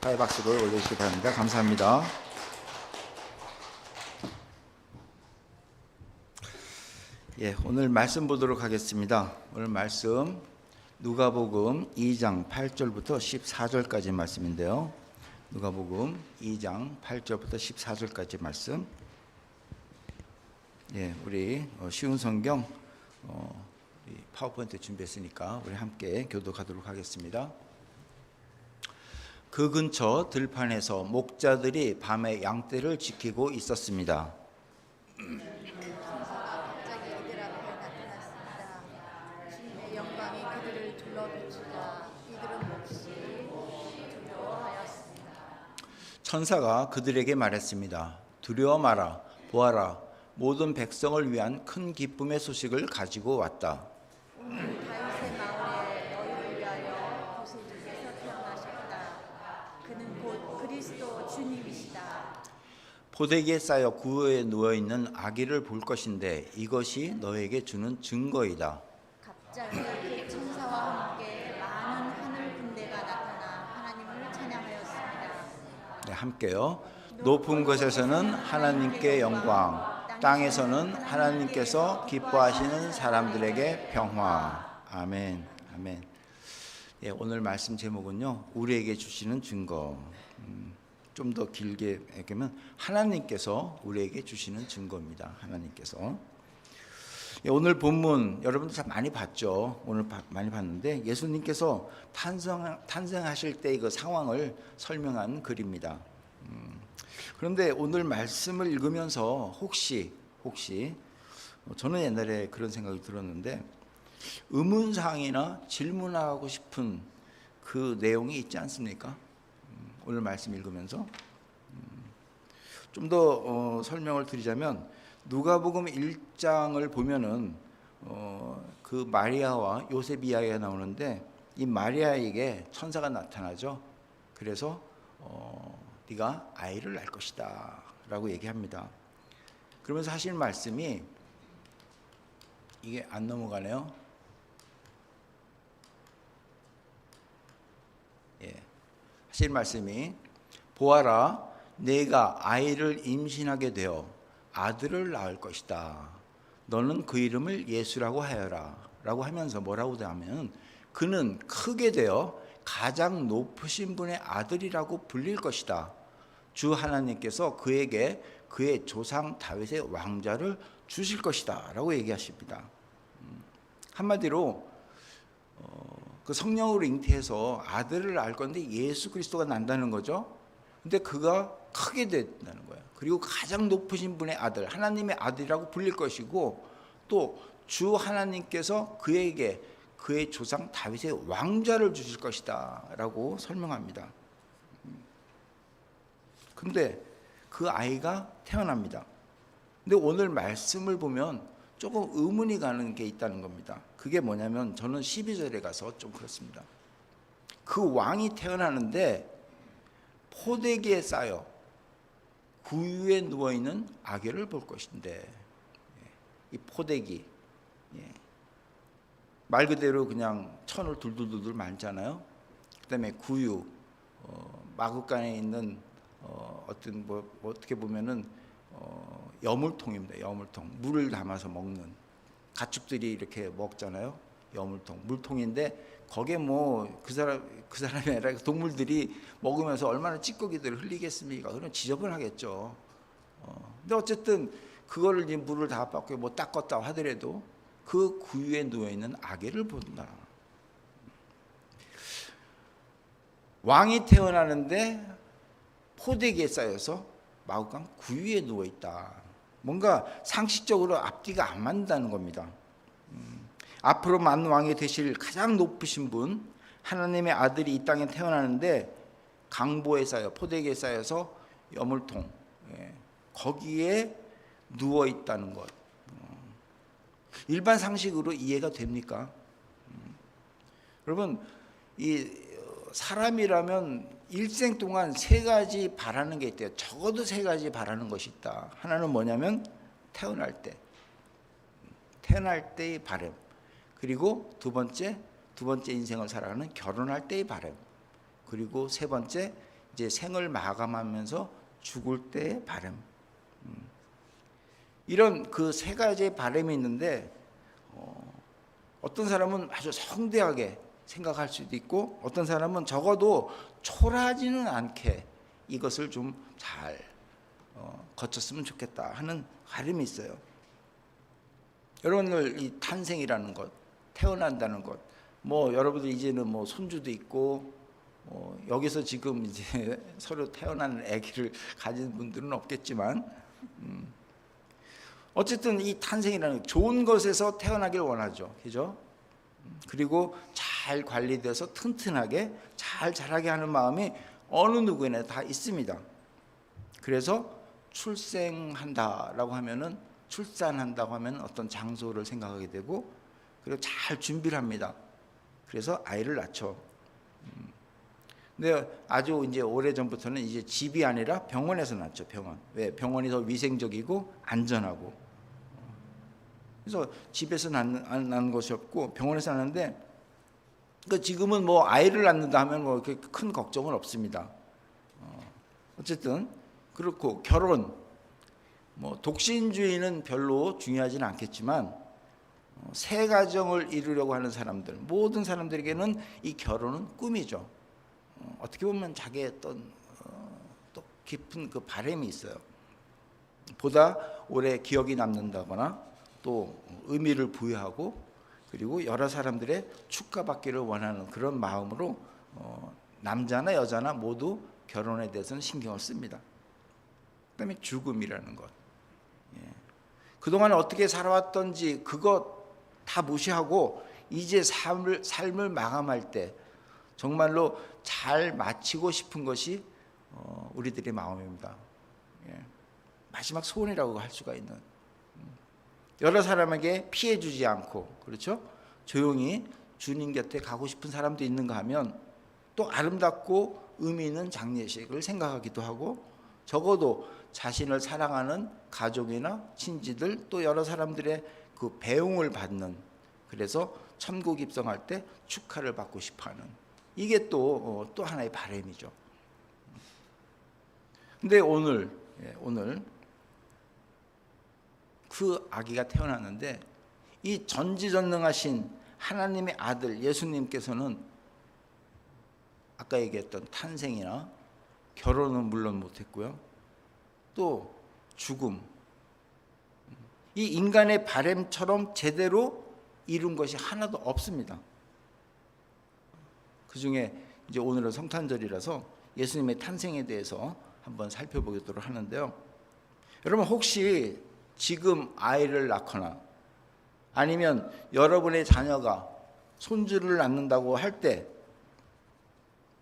화해 박수를 올려주시기 바랍니다. 감사합니다. 오늘 말씀 보도록 하겠습니다. 오늘 말씀 누가복음 2장 8절부터 14절까지 말씀인데요. 누가복음 2장 8절부터 14절까지 말씀. 우리 쉬운 성경 파워포인트 준비했으니까 우리 함께 교독하도록 하겠습니다. 그 근처 들판에서 목자들이 밤에 양떼를 지키고 있었습니다. 갑자기 이들 앞에 나타났습니다. 주님의 영광이 그들을 둘러비추자 이들은 몹시 두려워하였습니다. 천사가 그들에게 말했습니다. 두려워 마라. 보아라. 모든 백성을 위한 큰 기쁨의 소식을 가지고 왔다. 오늘 다윗의 마을에 너희를 위하여 구세주께서 태어나셨다. 그는 곧 그리스도 주님이시다. 포대기에 쌓여 구유에 누워있는 아기를 볼 것인데 이것이 너에게 주는 증거이다. 갑자기 그 천사와 함께 많은 하늘 군대가 나타나 하나님을 찬양하였습니다. 함께요. 높은 곳에서는 하나님께 영광, 땅에서는 하나님께서 기뻐하시는 사람들에게 평화. 아멘. 아멘. 오늘 말씀 제목은요, 우리에게 주시는 증거. 좀 더 길게 얘기하면 하나님께서 우리에게 주시는 증거입니다. 하나님께서. 오늘 본문 여러분들 참 많이 봤죠. 오늘 많이 봤는데 예수님께서 탄생하실 때의 그 상황을 설명한 글입니다. 그런데 오늘 말씀을 읽으면서 혹시 저는 옛날에 그런 생각이 들었는데 의문사항이나 질문하고 싶은 그 내용이 있지 않습니까? 오늘 말씀 읽으면서 좀 더 설명을 드리자면 누가복음 1장을 보면은 그 마리아와 요셉 이야기가 나오는데 이 마리아에게 천사가 나타나죠. 그래서 네가 아이를 낳을 것이다 라고 얘기합니다. 그러면서 하시는 말씀이 이게 안 넘어가네요. 하시는 말씀이 보아라 내가 아이를 임신하게 되어 아들을 낳을 것이다. 너는 그 이름을 예수라고 하여라 라고 하면서 뭐라고 하면 그는 크게 되어 가장 높으신 분의 아들이라고 불릴 것이다. 주 하나님께서 그에게 그의 조상 다윗의 왕자를 주실 것이다 라고 얘기하십니다. 한마디로 그 성령으로 잉태해서 아들을 낳을 건데 예수 그리스도가 난다는 거죠. 근데 그가 크게 된다는 거예요. 그리고 가장 높으신 분의 아들, 하나님의 아들이라고 불릴 것이고 또 주 하나님께서 그에게 그의 조상 다윗의 왕자를 주실 것이다 라고 설명합니다. 근데 그 아이가 태어납니다. 근데 오늘 말씀을 보면 조금 의문이 가는 게 있다는 겁니다. 그게 뭐냐면 저는 12절에 가서 좀 그렇습니다. 그 왕이 태어나는데 포대기에 쌓여 구유에 누워있는 아기를 볼 것인데 이 포대기 말 그대로 그냥 천을 둘둘둘 말잖아요. 그 다음에 구유 마구간에 있는 어떤 어떻게 보면은 여물통입니다. 여물통 물을 담아서 먹는 가축들이 이렇게 먹잖아요. 여물통 물통인데 거기에 뭐 그 사람이 아니라 동물들이 먹으면서 얼마나 찌꺼기들을 흘리겠습니까? 그럼 지저분하겠죠. 근데 어쨌든 그거를 이제 물을 다 받고 뭐 닦았다 하더라도 그 구유에 누워 있는 아기를 본다. 왕이 태어나는데 포대기에 쌓여서 마구간 구유에 누워 있다. 뭔가 상식적으로 앞뒤가 안 맞는다는 겁니다. 앞으로 만왕이 되실 가장 높으신 분, 하나님의 아들이 이 땅에 태어나는데 강보에 쌓여 포대기에 쌓여서 여물통 거기에 누워 있다는 것. 일반 상식으로 이해가 됩니까? 여러분 이 사람이라면 일생 동안 세 가지 바라는 게 있대요. 적어도 세 가지 바라는 것이 있다. 하나는 뭐냐면 태어날 때의 바람. 그리고 두 번째 인생을 살아가는 결혼할 때의 바람. 그리고 세 번째 이제 생을 마감하면서 죽을 때의 바람. 이런 그 세 가지의 바람이 있는데 어떤 사람은 아주 성대하게 생각할 수도 있고 어떤 사람은 적어도 초라하지는 않게 이것을 좀 잘 거쳤으면 좋겠다 하는 바람이 있어요. 여러분들 이 탄생이라는 것, 태어난다는 것, 뭐 여러분들 이제는 뭐 손주도 있고 여기서 지금 이제 서로 태어나는 아기를 가진 분들은 없겠지만 어쨌든 이 탄생이라는 좋은 것에서 태어나길 원하죠, 그죠? 그리고 잘 관리돼서 튼튼하게 잘 자라게 하는 마음이 어느 누구에나 다 있습니다. 그래서 출산한다고 하면 어떤 장소를 생각하게 되고 그리고 잘 준비를 합니다. 그래서 아이를 낳죠. 근데 아주 이제 오래 전부터는 이제 집이 아니라 병원에서 낳죠. 병원. 왜? 병원이 더 위생적이고 안전하고. 그래서 집에서 낳는 것이 없고 병원에서 낳는데 그러니까 지금은 뭐 아이를 낳는다 하면 뭐 그렇게 큰 걱정은 없습니다. 어쨌든 그렇고 결혼 뭐 독신주의는 별로 중요하지는 않겠지만 새 가정을 이루려고 하는 사람들 모든 사람들에게는 이 결혼은 꿈이죠. 어떻게 보면 자기의 어떤 또 깊은 그 바람이 있어요. 보다 오래 기억이 남는다거나 또 의미를 부여하고 그리고 여러 사람들의 축하받기를 원하는 그런 마음으로 남자나 여자나 모두 결혼에 대해서는 신경을 씁니다. 그다음에 죽음이라는 것. 그동안 어떻게 살아왔던지 그것 다 무시하고 이제 삶을 마감할 때 정말로 잘 마치고 싶은 것이 우리들의 마음입니다. 마지막 소원이라고 할 수가 있는 여러 사람에게 피해 주지 않고 그렇죠? 조용히 주님 곁에 가고 싶은 사람도 있는가 하면 또 아름답고 의미 있는 장례식을 생각하기도 하고 적어도 자신을 사랑하는 가족이나 친지들 또 여러 사람들의 그 배웅을 받는 그래서 천국 입성할 때 축하를 받고 싶어하는 이게 또 하나의 바람이죠. 근데 오늘 그 아기가 태어났는데 이 전지전능하신 하나님의 아들 예수님께서는 아까 얘기했던 탄생이나 결혼은 물론 못했고요. 또 죽음 이 인간의 바람처럼 제대로 이룬 것이 하나도 없습니다. 그 중에 이제 오늘은 성탄절이라서 예수님의 탄생에 대해서 한번 살펴보도록 하는데요. 여러분 혹시 지금 아이를 낳거나 아니면 여러분의 자녀가 손주를 낳는다고 할 때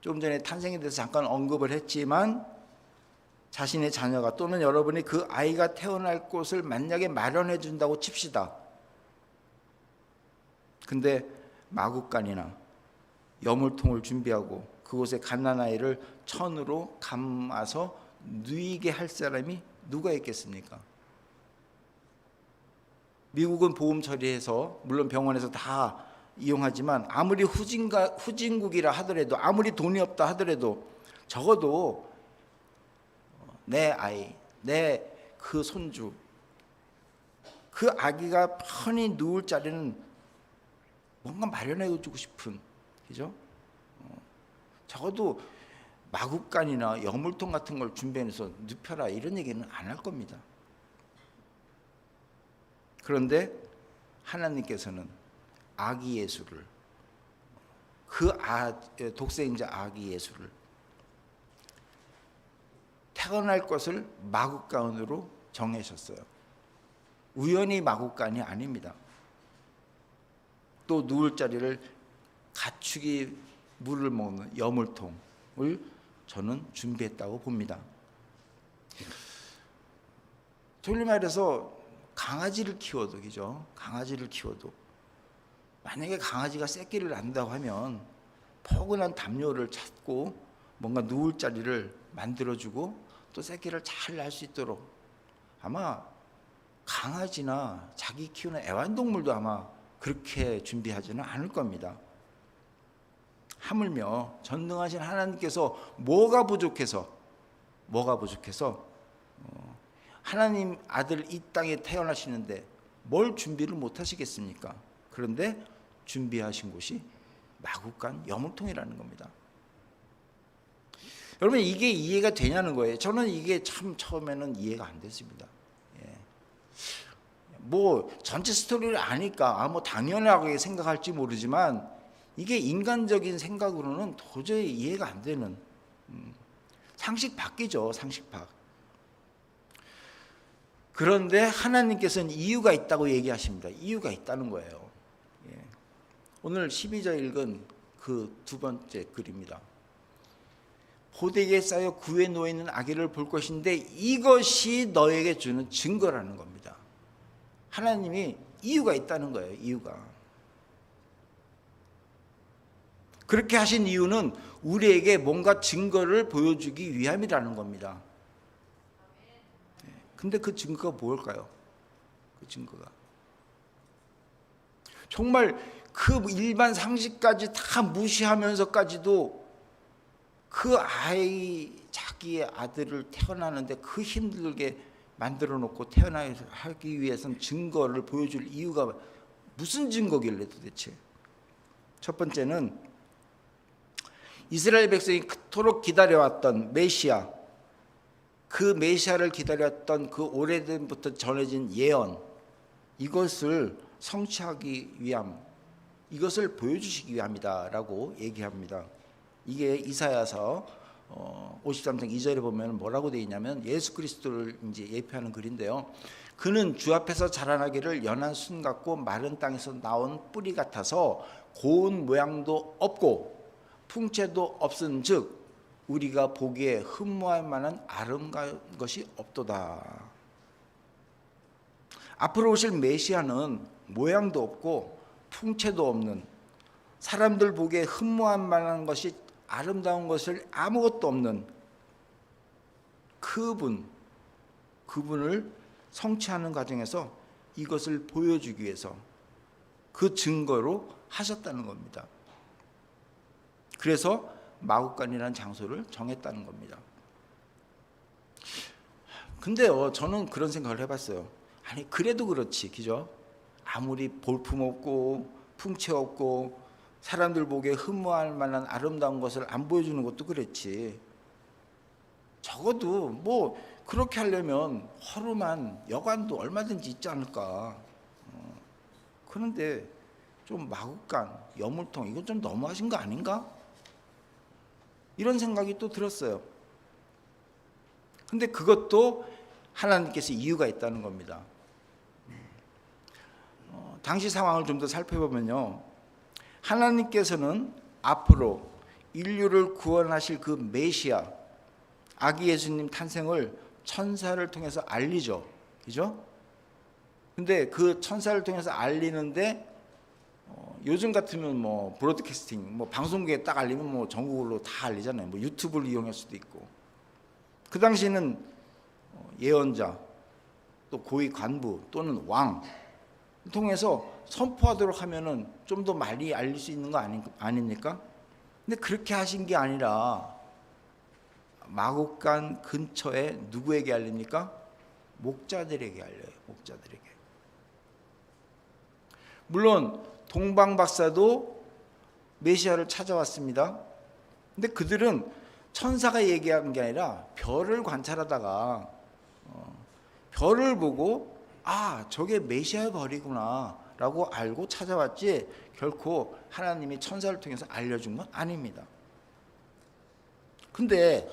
좀 전에 탄생에 대해서 잠깐 언급을 했지만 자신의 자녀가 또는 여러분이 그 아이가 태어날 곳을 만약에 마련해 준다고 칩시다. 근데 마구간이나 여물통을 준비하고 그곳에 갓난아이를 천으로 감아서 누이게 할 사람이 누가 있겠습니까? 미국은 보험 처리해서 물론 병원에서 다 이용하지만 아무리 후진국이라 하더라도 아무리 돈이 없다 하더라도 적어도 내 아이, 내 그 손주, 그 아기가 편히 누울 자리는 뭔가 마련해 주고 싶은, 그죠? 적어도 마구간이나 여물통 같은 걸 준비해서 눕혀라 이런 얘기는 안 할 겁니다. 그런데 하나님께서는 아기 예수를 독생자 아기 예수를 태어날 것을 마구간으로 정하셨어요. 우연히 마구간이 아닙니다. 또 누울 자리를 가축이 물을 먹는 여물통을 저는 준비했다고 봅니다. 돌리 말해서 강아지를 키워도 그죠? 강아지를 키워도 만약에 강아지가 새끼를 낳는다고 하면 포근한 담요를 찾고 뭔가 누울 자리를 만들어주고 또 새끼를 잘 낳을 수 있도록 아마 강아지나 자기 키우는 애완동물도 아마 그렇게 준비하지는 않을 겁니다. 하물며 전능하신 하나님께서 뭐가 부족해서 하나님 아들 이 땅에 태어나시는데 뭘 준비를 못 하시겠습니까? 그런데 준비하신 곳이 마구간 여물통이라는 겁니다. 여러분, 이게 이해가 되냐는 거예요. 저는 이게 참 처음에는 이해가 안 됐습니다. 뭐 전체 스토리를 아니까 뭐 당연하게 생각할지 모르지만 이게 인간적인 생각으로는 도저히 이해가 안 되는 상식 밖이죠. 상식 밖. 그런데 하나님께서는 이유가 있다고 얘기하십니다. 이유가 있다는 거예요. 오늘 12절 읽은 그 두 번째 글입니다. 포대기에 쌓여 구에 놓여있는 아기를 볼 것인데 이것이 너에게 주는 증거라는 겁니다. 하나님이 이유가 있다는 거예요. 이유가. 그렇게 하신 이유는 우리에게 뭔가 증거를 보여주기 위함이라는 겁니다. 근데 그 증거가 뭘까요? 그 증거가 정말 그 일반 상식까지 다 무시하면서까지도 그 아이, 자기의 아들을 태어나는데 그 힘들게 만들어 놓고 태어나게 하기 위해서는 증거를 보여줄 이유가 무슨 증거길래 도대체? 첫 번째는 이스라엘 백성이 그토록 기다려왔던 메시아, 그 메시아를 기다렸던 그 오래전부터 전해진 예언, 이것을 성취하기 위함, 이것을 보여주시기 위함이다라고 얘기합니다. 이게 이사야서 53장 2절에 보면 뭐라고 되어 있냐면 예수 그리스도를 이제 예표하는 글인데요. 그는 주 앞에서 자라나기를 연한 순 같고 마른 땅에서 나온 뿌리 같아서 고운 모양도 없고 풍채도 없은즉 우리가 보기에 흠모할 만한 아름다운 것이 없도다. 앞으로 오실 메시아는 모양도 없고 풍채도 없는, 사람들 보기에 흠모할 만한 것이 아름다운 것을 아무것도 없는 그분을 성취하는 과정에서 이것을 보여주기 위해서 그 증거로 하셨다는 겁니다. 그래서 마구간이라는 장소를 정했다는 겁니다. 근데요, 저는 그런 생각을 해봤어요. 아니, 그래도 그렇지, 그죠? 아무리 볼품 없고 풍채 없고 사람들 보기에 흠모할 만한 아름다운 것을 안 보여주는 것도 그렇지, 적어도 뭐 그렇게 하려면 허름한 여관도 얼마든지 있지 않을까. 그런데 좀 마구간, 여물통, 이건 좀 너무하신 거 아닌가? 이런 생각이 또 들었어요. 근데 그것도 하나님께서 이유가 있다는 겁니다. 당시 상황을 좀 더 살펴보면요, 하나님께서는 앞으로 인류를 구원하실 그 메시아, 아기 예수님 탄생을 천사를 통해서 알리죠. 그죠? 근데 그 천사를 통해서 알리는데 요즘 같으면 뭐 브로드캐스팅, 뭐 방송국에 딱 알리면 뭐 전국으로 다 알리잖아요. 뭐 유튜브를 이용할 수도 있고. 그 당시에는 예언자, 또 고위 간부 또는 왕 통해서 선포하도록 하면은 좀 더 많이 알릴 수 있는 거 아닙니까? 근데 그렇게 하신 게 아니라 마구간 근처에 누구에게 알립니까? 목자들에게 알려요. 목자들에게. 물론 동방 박사도 메시아를 찾아왔습니다. 근데 그들은 천사가 얘기한 게 아니라 별을 관찰하다가 별을 보고 아, 저게 메시아의 별이구나 라고 알고 찾아왔지, 결코 하나님이 천사를 통해서 알려준 건 아닙니다. 근데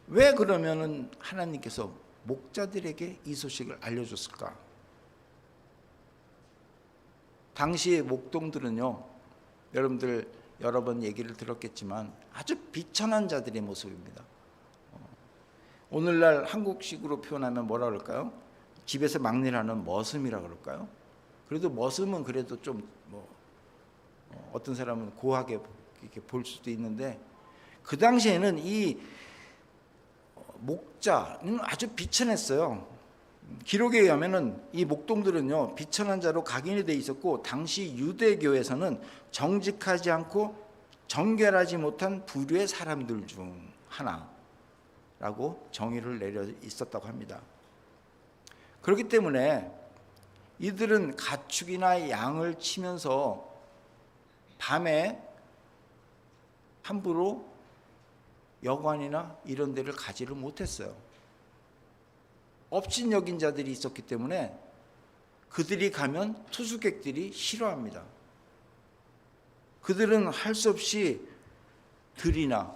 왜 그러면은 하나님께서 목자들에게 이 소식을 알려줬을까? 당시 목동들은요, 여러분들 여러 번 얘기를 들었겠지만 아주 비천한 자들의 모습입니다. 오늘날 한국식으로 표현하면 뭐라 그럴까요? 집에서 막일하는 머슴이라 그럴까요? 그래도 머슴은 그래도 좀 뭐 어떤 사람은 고하게 이렇게 볼 수도 있는데, 그 당시에는 이 목자는 아주 비천했어요. 기록에 의하면은 이 목동들은요, 비천한 자로 각인이 돼 있었고, 당시 유대교에서는 정직하지 않고 정결하지 못한 부류의 사람들 중 하나라고 정의를 내려 있었다고 합니다. 그렇기 때문에 이들은 가축이나 양을 치면서 밤에 함부로 여관이나 이런 데를 가지를 못했어요. 업신여긴 자들이 있었기 때문에 그들이 가면 투숙객들이 싫어합니다. 그들은 할 수 없이 들이나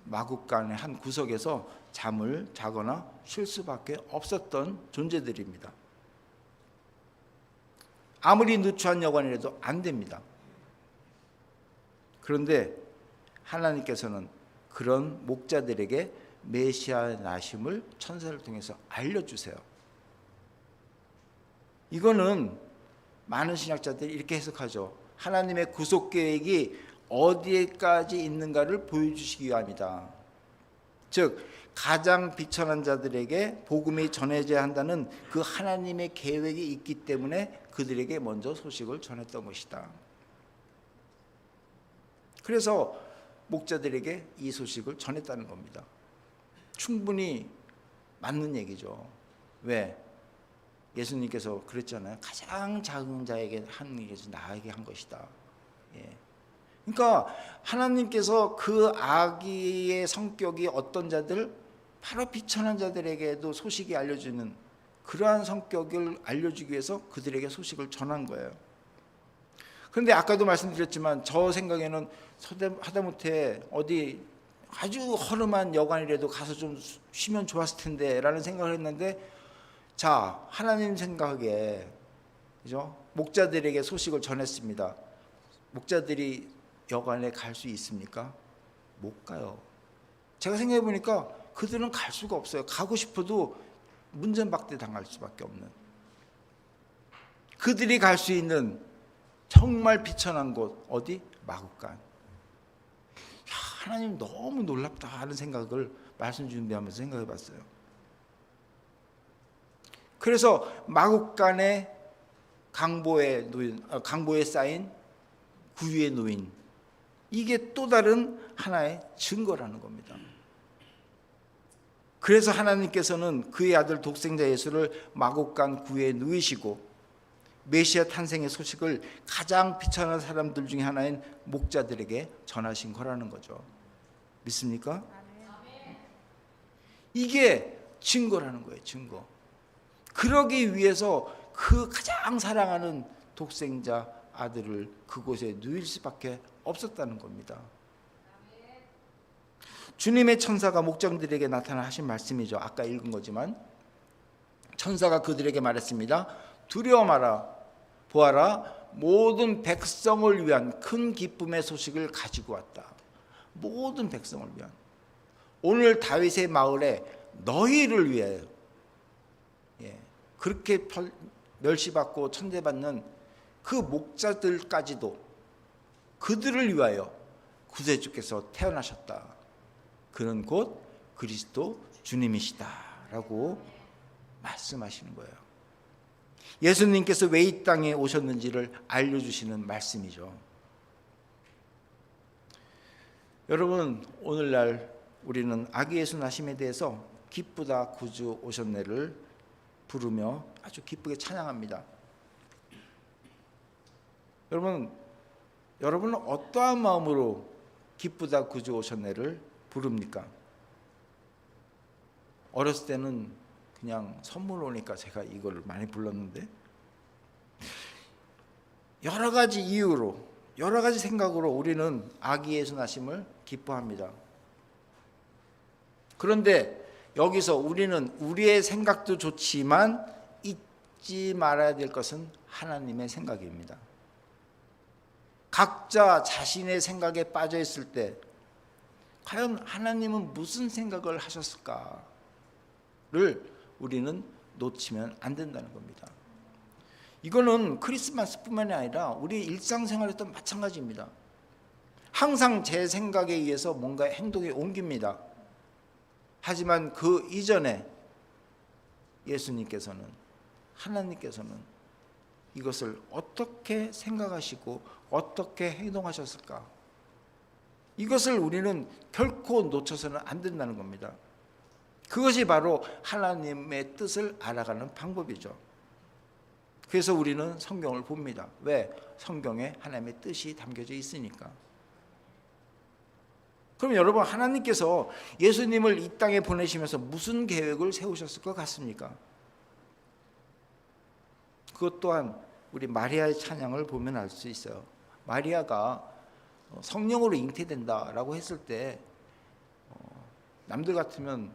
마국간의 한 구석에서 잠을 자거나 쉴 수밖에 없었던 존재들입니다. 아무리 누추한 여관이라도 안 됩니다. 그런데 하나님께서는 그런 목자들에게 메시아 나심을 천사를 통해서 알려주세요. 이거는 많은 신학자들이 이렇게 해석하죠. 하나님의 구속 계획이 어디에까지 있는가를 보여주시기 위함이다. 즉 가장 비천한 자들에게 복음이 전해져야 한다는 그 하나님의 계획이 있기 때문에 그들에게 먼저 소식을 전했던 것이다. 그래서 목자들에게 이 소식을 전했다는 겁니다. 충분히 맞는 얘기죠. 왜? 예수님께서 그랬잖아요. 가장 작은 자에게 한 일이 나에게 한 것이다. 예. 그러니까 하나님께서 그 아기의 성격이 어떤 자들, 바로 비천한 자들에게도 소식이 알려주는 그러한 성격을 알려주기 위해서 그들에게 소식을 전한 거예요. 그런데 아까도 말씀드렸지만 저 생각에는 하다못해 어디 아주 허름한 여관이라도 가서 좀 쉬면 좋았을 텐데 라는 생각을 했는데, 자, 하나님 생각에 그죠? 목자들에게 소식을 전했습니다. 목자들이 여관에 갈 수 있습니까? 못 가요. 제가 생각해 보니까 그들은 갈 수가 없어요. 가고 싶어도 문전박대 당할 수밖에 없는, 그들이 갈 수 있는 정말 비천한 곳 어디? 마국간. 하나님 너무 놀랍다 하는 생각을 말씀 준비하면서 생각해 봤어요. 그래서 마국간의 강보에 쌓인 구유의 노인, 이게 또 다른 하나의 증거라는 겁니다. 그래서 하나님께서는 그의 아들 독생자 예수를 마국간 구유에 누이시고 메시아 탄생의 소식을 가장 비천한 사람들 중에 하나인 목자들에게 전하신 거라는 거죠. 믿습니까? 이게 증거라는 거예요. 증거. 그러기 위해서 그 가장 사랑하는 독생자 아들을 그곳에 누일 수밖에 없었다는 겁니다. 주님의 천사가 목장들에게 나타나 하신 말씀이죠. 아까 읽은 거지만 천사가 그들에게 말했습니다. 두려워 마라. 보아라, 모든 백성을 위한 큰 기쁨의 소식을 가지고 왔다. 모든 백성을 위한. 오늘 다윗의 마을에 너희를 위하여, 그렇게 멸시받고 천대받는 그 목자들까지도 그들을 위하여 구세주께서 태어나셨다. 그는 곧 그리스도 주님이시다라고 말씀하시는 거예요. 예수님께서 왜 이 땅에 오셨는지를 알려주시는 말씀이죠. 여러분, 오늘날 우리는 아기 예수 나심에 대해서 기쁘다 구주 오셨네를 부르며 아주 기쁘게 찬양합니다. 여러분은 어떠한 마음으로 기쁘다 구주 오셨네를 부릅니까? 어렸을 때는 그냥 선물 오니까 제가 이걸 많이 불렀는데, 여러 가지 이유로, 여러 가지 생각으로 우리는 아기 예수 나심을 기뻐합니다. 그런데 여기서 우리는 우리의 생각도 좋지만 잊지 말아야 될 것은 하나님의 생각입니다. 각자 자신의 생각에 빠져 있을 때 과연 하나님은 무슨 생각을 하셨을까를 우리는 놓치면 안 된다는 겁니다. 이거는 크리스마스뿐만이 아니라 우리 일상생활에도 마찬가지입니다. 항상 제 생각에 의해서 뭔가 행동에 옮깁니다. 하지만 그 이전에 예수님께서는, 하나님께서는 이것을 어떻게 생각하시고 어떻게 행동하셨을까? 이것을 우리는 결코 놓쳐서는 안 된다는 겁니다. 그것이 바로 하나님의 뜻을 알아가는 방법이죠. 그래서 우리는 성경을 봅니다. 왜? 성경에 하나님의 뜻이 담겨져 있으니까. 그럼 여러분, 하나님께서 예수님을 이 땅에 보내시면서 무슨 계획을 세우셨을 것 같습니까? 그것 또한 우리 마리아의 찬양을 보면 알 수 있어요. 마리아가 성령으로 잉태된다라고 했을 때 남들 같으면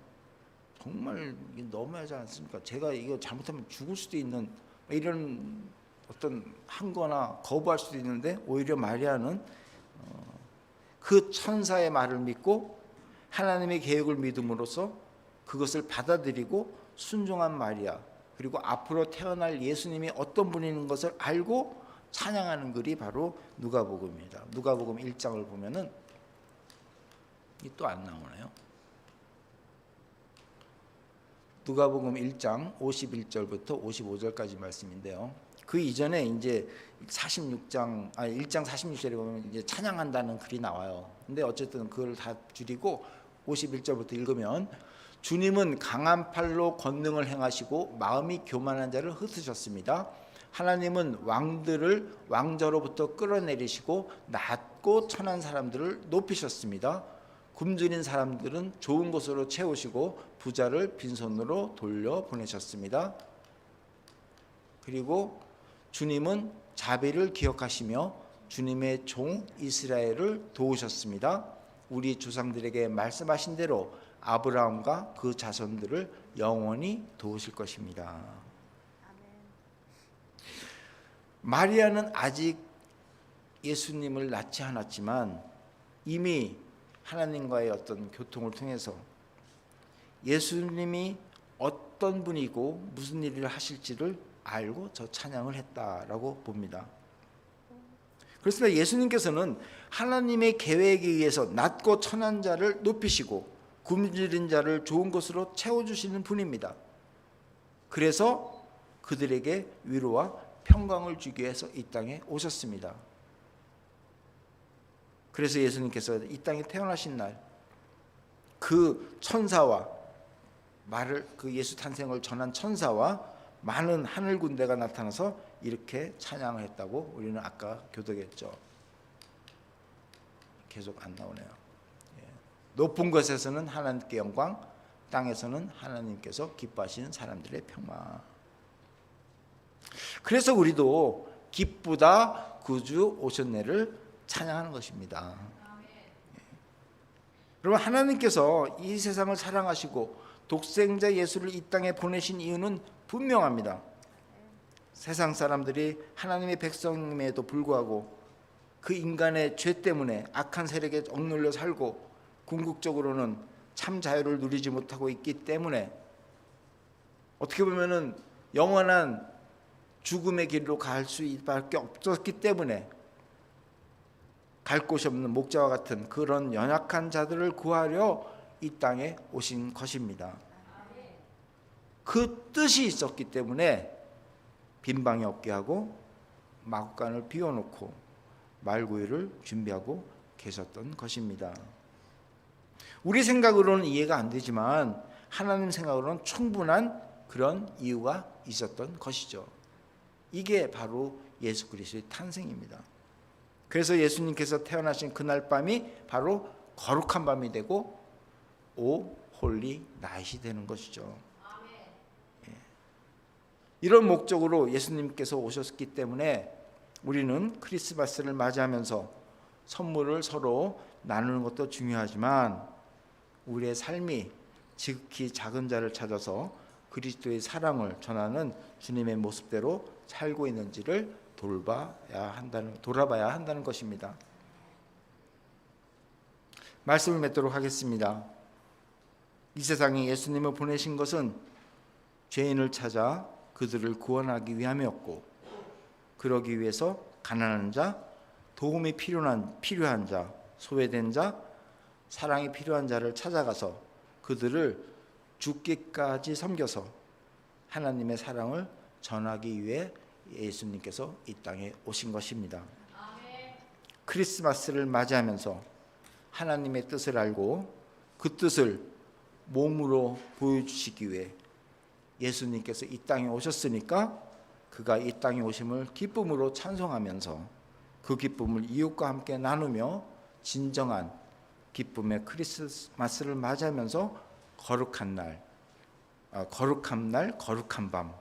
정말 너무하지 않습니까? 제가 이거 잘못하면 죽을 수도 있는 이런 어떤 한거나 거부할 수도 있는데, 오히려 마리아는 그 천사의 말을 믿고 하나님의 계획을 믿음으로써 그것을 받아들이고 순종한 마리아, 그리고 앞으로 태어날 예수님이 어떤 분인 것을 알고 찬양하는 글이 바로 누가복음입니다. 누가복음 1장을 보면은 또 안 나오나요? 누가복음 1장 51절부터 55절까지 말씀인데요. 그 이전에 이제 1장 46절에 보면 이제 찬양한다는 글이 나와요. 근데 어쨌든 그걸 다 줄이고 51절부터 읽으면, 주님은 강한 팔로 권능을 행하시고 마음이 교만한 자를 흩으셨습니다. 하나님은 왕들을 왕저로부터 끌어내리시고 낮고 천한 사람들을 높이셨습니다. 굶주린 사람들은 좋은 곳으로 채우시고 부자를 빈손으로 돌려보내셨습니다. 그리고 주님은 자비를 기억하시며 주님의 종 이스라엘을 도우셨습니다. 우리 조상들에게 말씀하신 대로 아브라함과 그 자손들을 영원히 도우실 것입니다. 마리아는 아직 예수님을 낳지 않았지만 이미 하나님과의 어떤 교통을 통해서 예수님이 어떤 분이고 무슨 일을 하실지를 알고 저 찬양을 했다라고 봅니다. 그렇습니다. 예수님께서는 하나님의 계획에 의해서 낮고 천한 자를 높이시고 굶주린 자를 좋은 것으로 채워주시는 분입니다. 그래서 그들에게 위로와 평강을 주기 위해서 이 땅에 오셨습니다. 그래서 예수님께서 이 땅에 태어나신 날 그 천사와 그 예수 탄생을 전한 천사와 많은 하늘 군대가 나타나서 이렇게 찬양을 했다고 우리는 아까 교독했죠. 계속 안 나오네요. 높은 곳에서는 하나님께 영광, 땅에서는 하나님께서 기뻐하시는 사람들의 평강. 그래서 우리도 기쁘다 구주 오셨네를 찬양하는 것입니다. 여러분, 하나님께서 이 세상을 사랑하시고 독생자 예수를 이 땅에 보내신 이유는 분명합니다. 세상 사람들이 하나님의 백성임에도 불구하고 그 인간의 죄 때문에 악한 세력에 억눌려 살고 궁극적으로는 참 자유를 누리지 못하고 있기 때문에, 어떻게 보면은 영원한 죽음의 길로 갈 수밖에 없었기 때문에 갈 곳이 없는 목자와 같은 그런 연약한 자들을 구하려 이 땅에 오신 것입니다. 그 뜻이 있었기 때문에 빈방이 없게 하고 마구간을 비워놓고 말구유를 준비하고 계셨던 것입니다. 우리 생각으로는 이해가 안 되지만 하나님 생각으로는 충분한 그런 이유가 있었던 것이죠. 이게 바로 예수 그리스도의 탄생입니다. 그래서 예수님께서 태어나신 그날 밤이 바로 거룩한 밤이 되고 오 홀리 나잇이 되는 것이죠. 이런 목적으로 예수님께서 오셨기 때문에 우리는 크리스마스를 맞이하면서 선물을 서로 나누는 것도 중요하지만 우리의 삶이 지극히 작은 자를 찾아서 그리스도의 사랑을 전하는 주님의 모습대로 살고 있는지를 돌아봐야 한다는 것입니다. 말씀을 맺도록 하겠습니다. 이 세상에 예수님을 보내신 것은 죄인을 찾아 그들을 구원하기 위함이었고, 그러기 위해서 가난한 자, 도움이 필요한 자, 소외된 자, 사랑이 필요한 자를 찾아가서 그들을 죽기까지 섬겨서 하나님의 사랑을 전하기 위해 예수님께서 이 땅에 오신 것입니다. 크리스마스를 맞이하면서 하나님의 뜻을 알고 그 뜻을 몸으로 보여주시기 위해 예수님께서 이 땅에 오셨으니까 그가 이 땅에 오심을 기쁨으로 찬송하면서 그 기쁨을 이웃과 함께 나누며 진정한 기쁨의 크리스마스를 맞이하면서 거룩한 날, 거룩한 밤,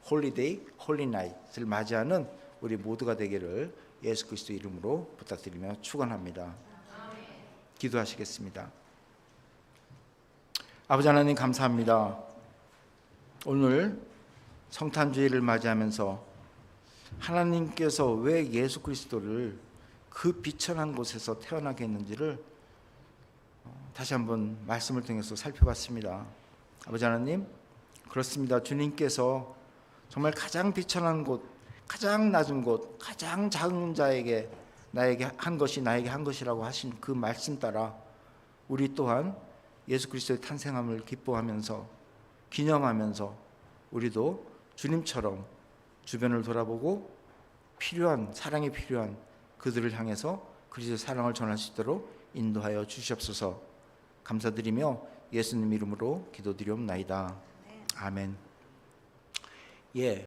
홀리데이, 홀리나잇을 맞이하는 우리 모두가 되기를 예수 그리스도 이름으로 부탁드리며 축원합니다. 기도하시겠습니다. 아버지 하나님 감사합니다. 오늘 성탄주의를 맞이하면서 하나님께서 왜 예수 그리스도를 그 비천한 곳에서 태어나게 했는지를 다시 한번 말씀을 통해서 살펴봤습니다. 아버지 하나님, 그렇습니다. 주님께서 정말 가장 비천한 곳, 가장 낮은 곳, 가장 작은 자에게 나에게 한 것이 나에게 한 것이라고 하신 그 말씀 따라 우리 또한 예수 그리스도의 탄생함을 기뻐하면서 기념하면서 우리도 주님처럼 주변을 돌아보고 사랑이 필요한 그들을 향해서 그리스도의 사랑을 전할 수 있도록 인도하여 주시옵소서. 감사드리며 예수님 이름으로 기도드리옵나이다. 아멘. 예.